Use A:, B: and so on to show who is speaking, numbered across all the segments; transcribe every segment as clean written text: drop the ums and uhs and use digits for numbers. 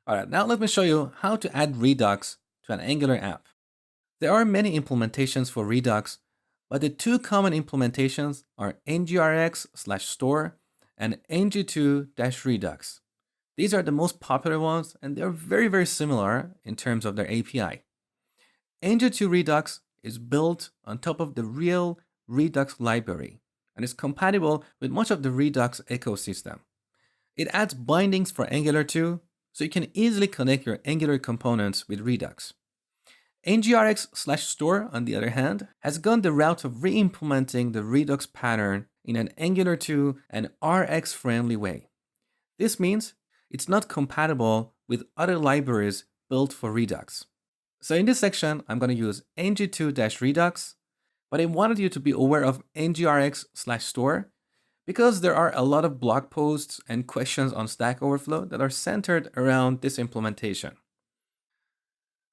A: All right, now let me show you how to add Redux to an Angular app. There are many implementations for Redux, but the two common implementations are ngrx/store and ng2-redux. These are the most popular ones, and they're very similar in terms of their API. ng2-redux is built on top of the real Redux library and is compatible with much of the Redux ecosystem. It adds bindings for Angular 2, so you can easily connect your Angular components with Redux. ngrx/store, on the other hand, has gone the route of re-implementing the Redux pattern in an Angular 2 and RX-friendly way. This means it's not compatible with other libraries built for Redux. So in this section, I'm going to use ng2-redux, but I wanted you to be aware of ngrx/store because there are a lot of blog posts and questions on Stack Overflow that are centered around this implementation.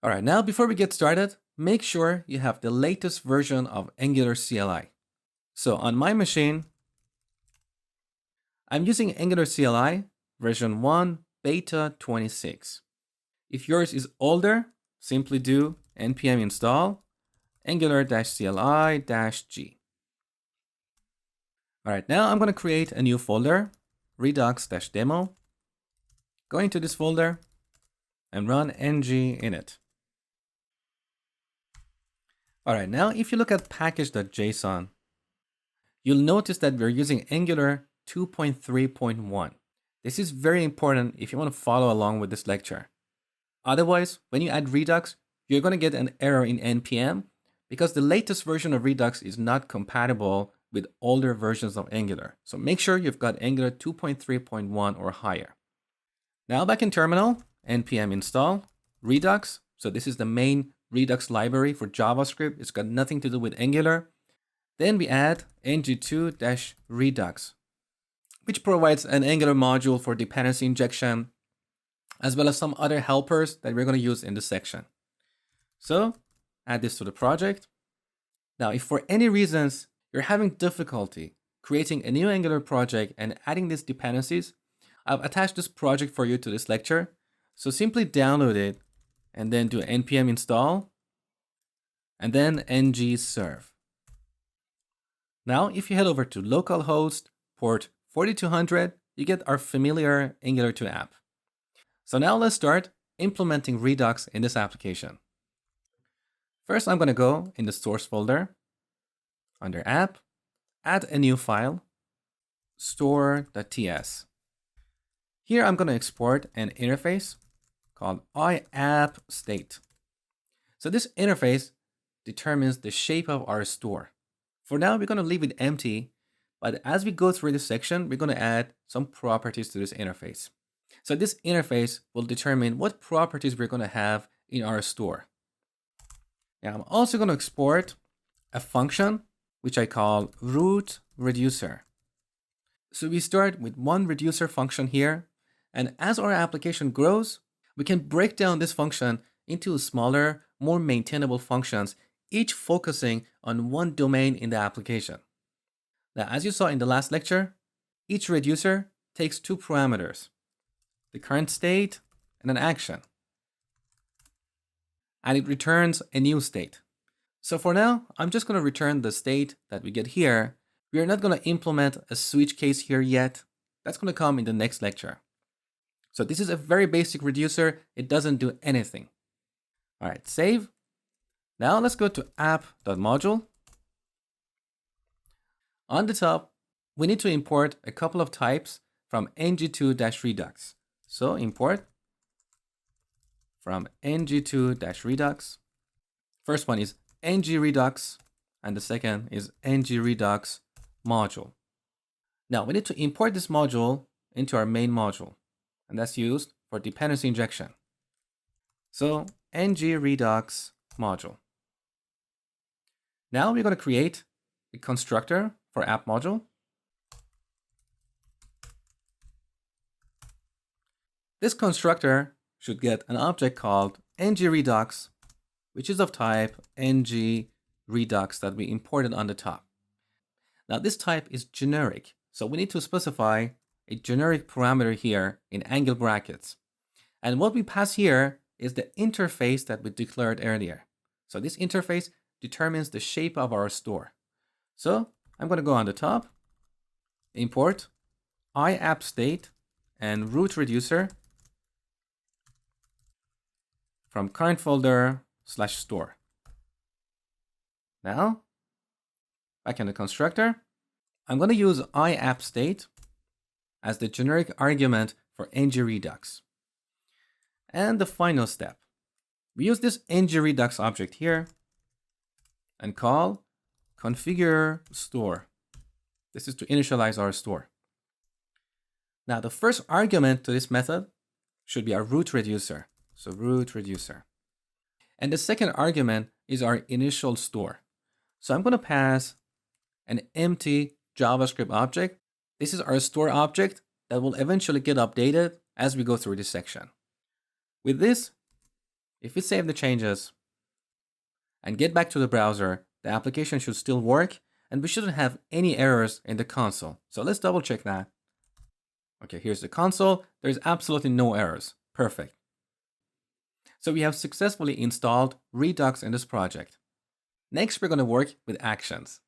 A: All right, now before we get started, make sure you have the latest version of Angular CLI. So on my machine, I'm using Angular CLI version 1 beta 26. If yours is older, simply do npm install angular-cli-g. All right, now I'm going to create a new folder, redux-demo. Go into this folder and run ng init. All right, now if you look at package.json, you'll notice that we're using Angular 2.3.1. This is very important if you want to follow along with this lecture. Otherwise, when you add Redux, you're going to get an error in npm because the latest version of Redux is not compatible with older versions of Angular. So make sure you've got Angular 2.3.1 or higher. Now back in terminal, npm install Redux. So this is the main Redux library for JavaScript. It's got nothing to do with Angular. Then we add ng2-redux, which provides an Angular module for dependency injection, as well as some other helpers that we're going to use in this section. So add this to the project. Now, if for any reasons you're having difficulty creating a new Angular project and adding these dependencies, I've attached this project for you to this lecture. So simply download it and then do npm install and then ng serve. Now, if you head over to localhost port 4200, you get our familiar Angular 2 app. So now let's start implementing Redux in this application. First, I'm going to go in the source folder, under app, add a new file, store.ts. Here I'm going to export an interface called iapp_state. So this interface determines the shape of our store. For now, we're going to leave it empty, but as we go through this section, we're going to add some properties to this interface. So this interface will determine what properties we're going to have in our store. Now I'm also going to export a function which I call root reducer. So we start with one reducer function here, and as our application grows, we can break down this function into smaller, more maintainable functions, each focusing on one domain in the application. Now, as you saw in the last lecture, each reducer takes two parameters, the current state and an action. And it returns a new state. So for now, I'm just going to return the state that we get here. We are not going to implement a switch case here yet. That's going to come in the next lecture. So this is a very basic reducer. It doesn't do anything. All right, save. Now let's go to app.module. On the top, we need to import a couple of types from ng2-redux. So import from ng2-redux. First one is ng-redux, and the second is ng-redux module. Now we need to import this module into our main module, and that's used for dependency injection. So ng-redux module. Now we're going to create a constructor for app module. This constructor should get an object called ng-redux, which is of type ng-redux that we imported on the top. Now this type is generic, so we need to specify a generic parameter here in angle brackets. And what we pass here is the interface that we declared earlier. So this interface determines the shape of our store. So I'm going to go on the top, import iappState and root reducer from current folder /store. Now, back in the constructor, I'm going to use iappState as the generic argument for ngRedux. And the final step, we use this ngRedux object here and call configure store. This is to initialize our store. Now, the first argument to this method should be our root reducer. So root reducer. And the second argument is our initial store. So I'm going to pass an empty JavaScript object. This is our store object that will eventually get updated as we go through this section. With this, if we save the changes and get back to the browser, the application should still work and we shouldn't have any errors in the console. So let's double check that. Okay, here's the console. There's absolutely no errors. Perfect. So we have successfully installed Redux in this project. Next, we're going to work with actions.